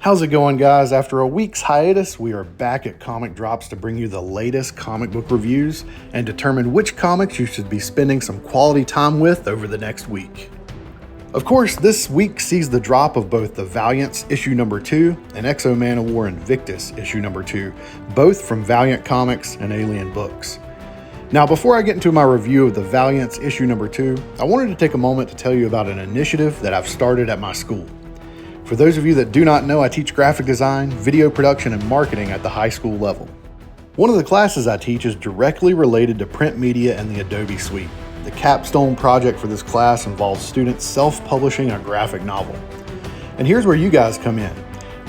How's it going, guys? After a week's hiatus, we are back at Comic Drops to bring you the latest comic book reviews and determine which comics you should be spending some quality time with over the next week. Of course, this week sees the drop of both the Valiants issue number 2 and Exo-Manowar Invictus issue number 2, both from Valiant Comics and Alien Books. Now, before I get into my review of the Valiants issue number 2, I wanted to take a moment to tell you about an initiative that I've started at my school. For those of you that do not know, I teach graphic design, video production, and marketing at the high school level. One of the classes I teach is directly related to print media and the Adobe Suite. The capstone project for this class involves students self-publishing a graphic novel. And here's where you guys come in.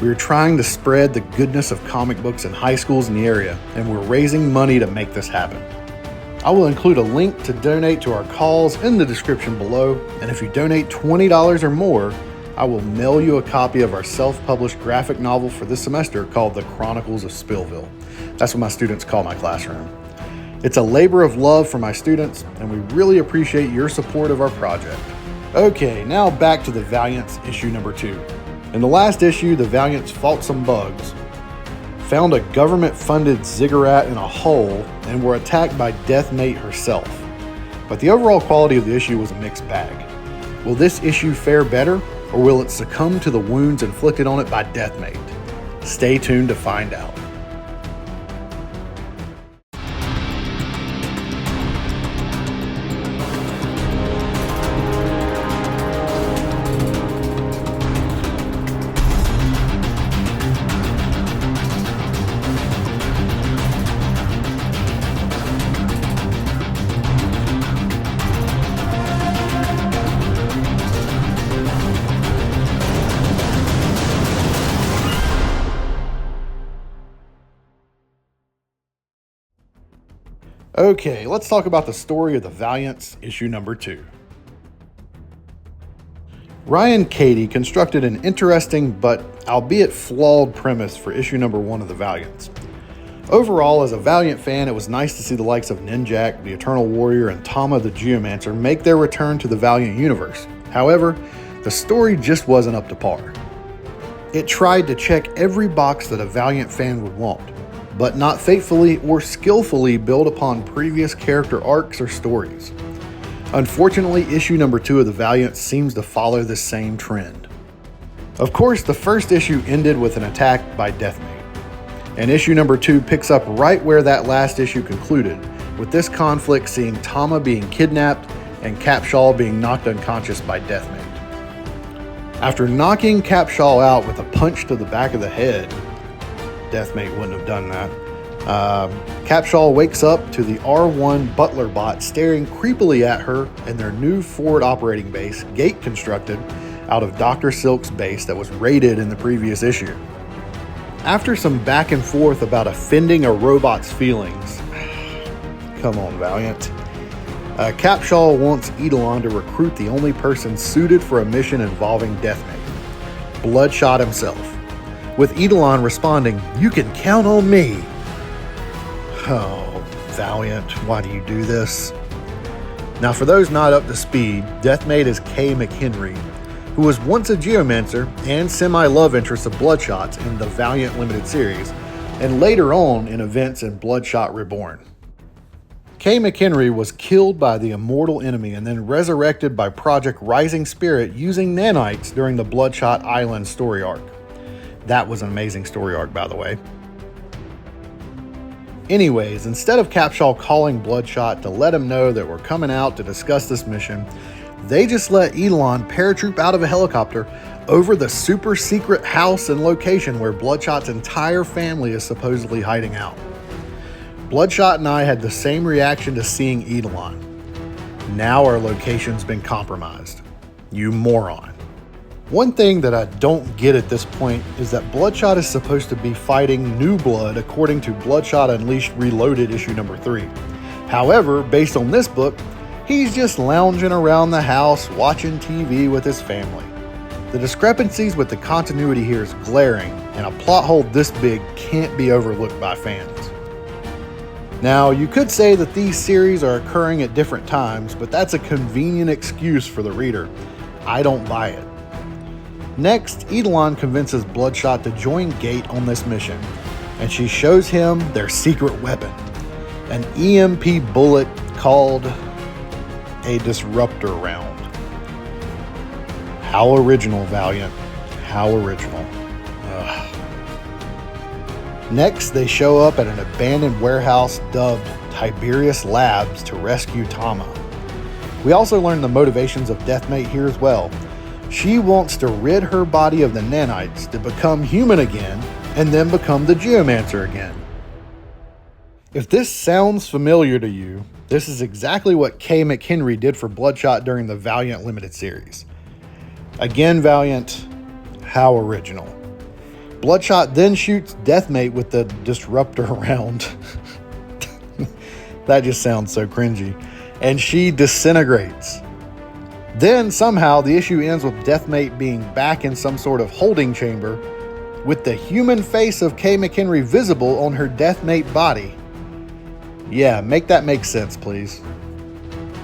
We are trying to spread the goodness of comic books in high schools in the area, and we're raising money to make this happen. I will include a link to donate to our cause in the description below, and if you donate $20 or more, I will mail you a copy of our self-published graphic novel for this semester called The Chronicles of Spillville. That's what my students call my classroom. It's a labor of love for my students, and we really appreciate your support of our project. Okay, now back to the Valiants issue number 2. In the last issue, the Valiants fought some bugs, found a government-funded ziggurat in a hole, and were attacked by Deathmate herself. But the overall quality of the issue was a mixed bag. Will this issue fare better, or will it succumb to the wounds inflicted on it by Deathmate? Stay tuned to find out. Okay, let's talk about the story of the Valiants issue number 2. Ryan Cady constructed an interesting but albeit flawed premise for issue number 1 of the Valiants. Overall, as a Valiant fan, it was nice to see the likes of Ninjak, the Eternal Warrior, and Tama the Geomancer make their return to the Valiant universe. However, the story just wasn't up to par. It tried to check every box that a Valiant fan would want, but not faithfully or skillfully build upon previous character arcs or stories. Unfortunately, issue number 2 of the Valiants seems to follow the same trend. Of course, the first issue ended with an attack by Deathmate, and issue number 2 picks up right where that last issue concluded, with this conflict seeing Tama being kidnapped and Capshaw being knocked unconscious by Deathmate. After knocking Capshaw out with a punch to the back of the head, Deathmate wouldn't have done that. Capshaw wakes up to the R1 Butler bot staring creepily at her in their new forward operating base, gate constructed out of Dr. Silk's base that was raided in the previous issue. After some back and forth about offending a robot's feelings, come on, Valiant, Capshaw wants Eidolon to recruit the only person suited for a mission involving Deathmate, Bloodshot himself, with Eidolon responding, "You can count on me." Oh, Valiant, why do you do this? Now, for those not up to speed, Deathmate is Kay McHenry, who was once a Geomancer and semi-love interest of Bloodshot's in the Valiant Limited Series, and later on in events in Bloodshot Reborn. Kay McHenry was killed by the immortal enemy and then resurrected by Project Rising Spirit using nanites during the Bloodshot Island story arc. That was an amazing story arc, by the way. Anyways, instead of Capshaw calling Bloodshot to let him know that we're coming out to discuss this mission, they just let Eidolon paratroop out of a helicopter over the super secret house and location where Bloodshot's entire family is supposedly hiding out. Bloodshot and I had the same reaction to seeing Eidolon. Now our location's been compromised. You moron. One thing that I don't get at this point is that Bloodshot is supposed to be fighting New Blood according to Bloodshot Unleashed Reloaded issue number 3. However, based on this book, he's just lounging around the house watching TV with his family. The discrepancies with the continuity here is glaring, and a plot hole this big can't be overlooked by fans. Now, you could say that these series are occurring at different times, but that's a convenient excuse for the reader. I don't buy it. Next, Eidolon convinces Bloodshot to join Gate on this mission, and she shows him their secret weapon, an EMP bullet called a disruptor round. How original, Valiant. How original. Ugh. Next, they show up at an abandoned warehouse dubbed Tiberius Labs to rescue Tama. We also learn the motivations of Deathmate here as well. She wants to rid her body of the nanites to become human again and then become the Geomancer again. If this sounds familiar to you, this is exactly what Kay McHenry did for Bloodshot during the Valiant Limited Series. Again, Valiant, how original. Bloodshot then shoots Deathmate with the disruptor round. That just sounds so cringy. And she disintegrates. Then somehow the issue ends with Deathmate being back in some sort of holding chamber with the human face of Kay McHenry visible on her Deathmate body. Yeah, make that make sense, please.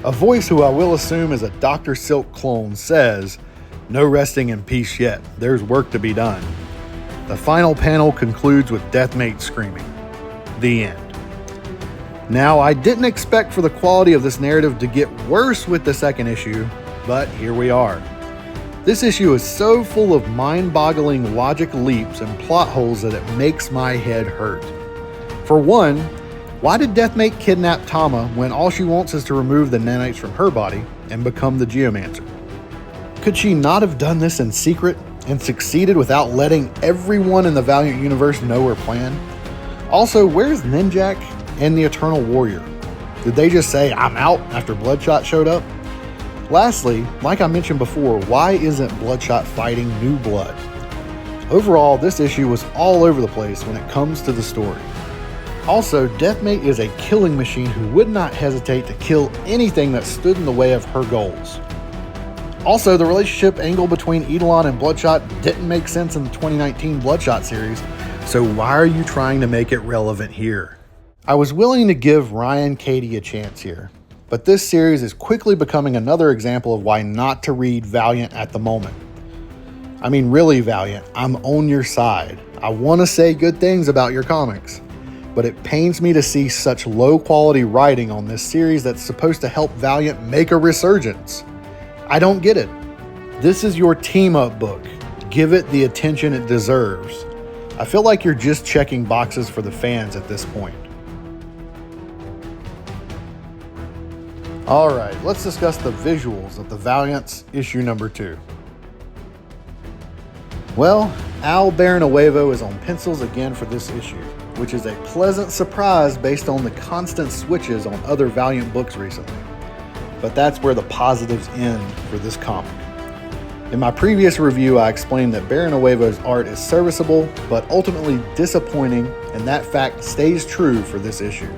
A voice who I will assume is a Dr. Silk clone says, "No resting in peace yet. There's work to be done." The final panel concludes with Deathmate screaming. The end. Now, I didn't expect for the quality of this narrative to get worse with the second issue, but here we are. This issue is so full of mind-boggling logic leaps and plot holes that it makes my head hurt. For one, why did Deathmate kidnap Tama when all she wants is to remove the nanites from her body and become the Geomancer? Could she not have done this in secret and succeeded without letting everyone in the Valiant universe know her plan? Also, where's Ninjak and the Eternal Warrior? Did they just say, "I'm out" after Bloodshot showed up? Lastly, like I mentioned before, why isn't Bloodshot fighting New Blood? Overall, this issue was all over the place when it comes to the story. Also, Deathmate is a killing machine who would not hesitate to kill anything that stood in the way of her goals. Also, the relationship angle between Eidolon and Bloodshot didn't make sense in the 2019 Bloodshot series, so why are you trying to make it relevant here? I was willing to give Ryan Cady a chance here, but this series is quickly becoming another example of why not to read Valiant at the moment. I mean, really, Valiant, I'm on your side. I want to say good things about your comics, but it pains me to see such low-quality writing on this series that's supposed to help Valiant make a resurgence. I don't get it. This is your team-up book. Give it the attention it deserves. I feel like you're just checking boxes for the fans at this point. Alright, let's discuss the visuals of the Valiants issue number 2. Well, Al Barrenuevo is on pencils again for this issue, which is a pleasant surprise based on the constant switches on other Valiant books recently. But that's where the positives end for this comic. In my previous review, I explained that Barrenuevo's art is serviceable, but ultimately disappointing, and that fact stays true for this issue.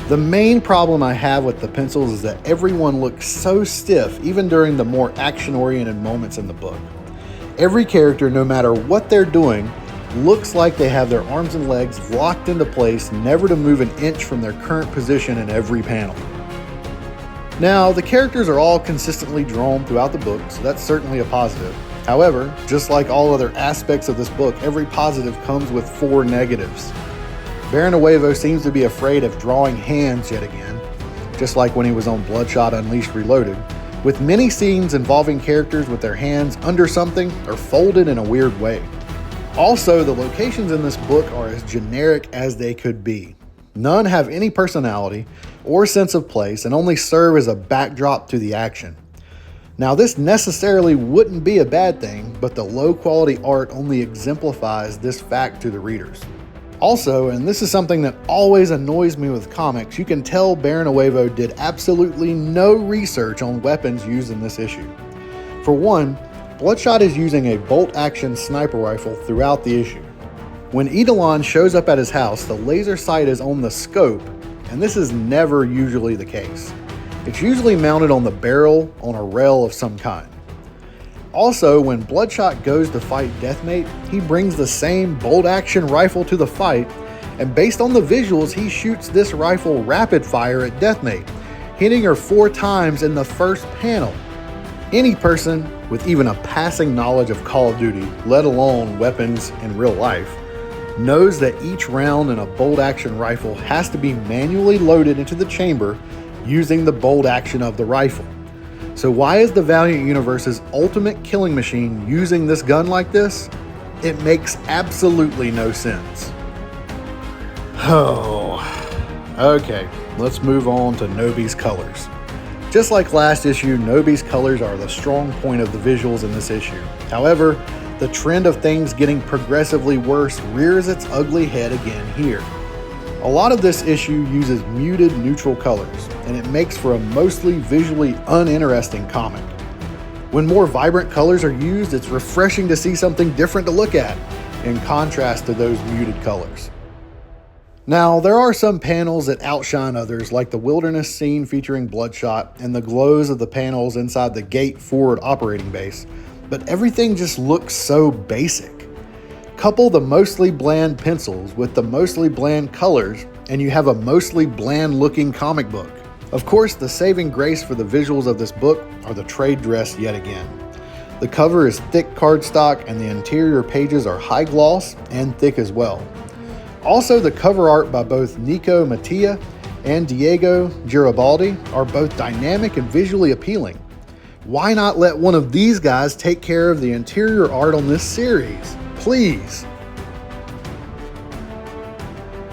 The main problem I have with the pencils is that everyone looks so stiff even during the more action-oriented moments in the book. Every character, no matter what they're doing, looks like they have their arms and legs locked into place, never to move an inch from their current position in every panel. Now, the characters are all consistently drawn throughout the book, so that's certainly a positive. However, just like all other aspects of this book, every positive comes with 4 negatives. Barrenuevo seems to be afraid of drawing hands yet again, just like when he was on Bloodshot Unleashed Reloaded, with many scenes involving characters with their hands under something or folded in a weird way. Also, the locations in this book are as generic as they could be. None have any personality or sense of place and only serve as a backdrop to the action. Now, this necessarily wouldn't be a bad thing, but the low quality art only exemplifies this fact to the readers. Also, and this is something that always annoys me with comics, you can tell Barrenuevo did absolutely no research on weapons used in this issue. For one, Bloodshot is using a bolt-action sniper rifle throughout the issue. When Eidolon shows up at his house, the laser sight is on the scope, and this is never usually the case. It's usually mounted on the barrel on a rail of some kind. Also, when Bloodshot goes to fight Deathmate, he brings the same bolt-action rifle to the fight, and based on the visuals, he shoots this rifle rapid fire at Deathmate, hitting her 4 times in the first panel. Any person with even a passing knowledge of Call of Duty, let alone weapons in real life, knows that each round in a bolt-action rifle has to be manually loaded into the chamber using the bolt action of the rifle. So why is the Valiant Universe's ultimate killing machine using this gun like this? It makes absolutely no sense. Oh, okay, let's move on to Nobi's colors. Just like last issue, Nobi's colors are the strong point of the visuals in this issue. However, the trend of things getting progressively worse rears its ugly head again here. A lot of this issue uses muted neutral colors, and it makes for a mostly visually uninteresting comic. When more vibrant colors are used, it's refreshing to see something different to look at, in contrast to those muted colors. Now, there are some panels that outshine others, like the wilderness scene featuring Bloodshot and the glows of the panels inside the Gate Forward operating base, but everything just looks so basic. Couple the mostly bland pencils with the mostly bland colors, and you have a mostly bland looking comic book. Of course, the saving grace for the visuals of this book are the trade dress yet again. The cover is thick cardstock, and the interior pages are high gloss and thick as well. Also, the cover art by both Nico Mattia and Diego Garibaldi are both dynamic and visually appealing. Why not let one of these guys take care of the interior art on this series? Please.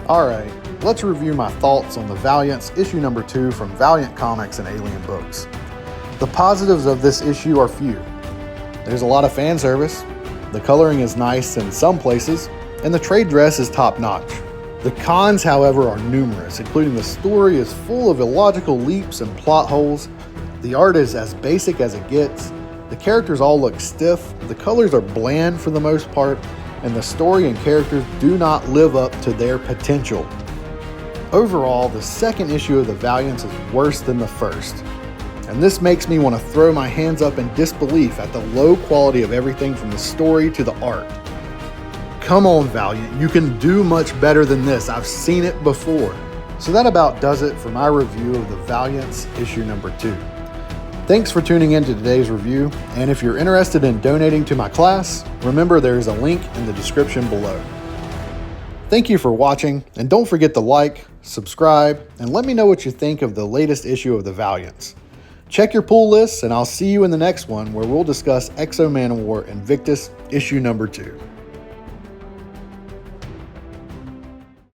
Alright, let's review my thoughts on the Valiants issue number 2 from Valiant Comics and Alien Books. The positives of this issue are few. There's a lot of fan service, the coloring is nice in some places, and the trade dress is top-notch. The cons, however, are numerous, including the story is full of illogical leaps and plot holes, the art is as basic as it gets, the characters all look stiff, the colors are bland for the most part, and the story and characters do not live up to their potential. Overall, the second issue of the Valiants is worse than the first, and this makes me want to throw my hands up in disbelief at the low quality of everything from the story to the art. Come on, Valiant, you can do much better than this. I've seen it before. So that about does it for my review of the Valiants issue number 2. Thanks for tuning in to today's review, and if you're interested in donating to my class, remember there is a link in the description below. Thank you for watching, and don't forget to like, subscribe, and let me know what you think of the latest issue of the Valiants. Check your pull lists, and I'll see you in the next one where we'll discuss Exo Manowar Invictus issue number 2.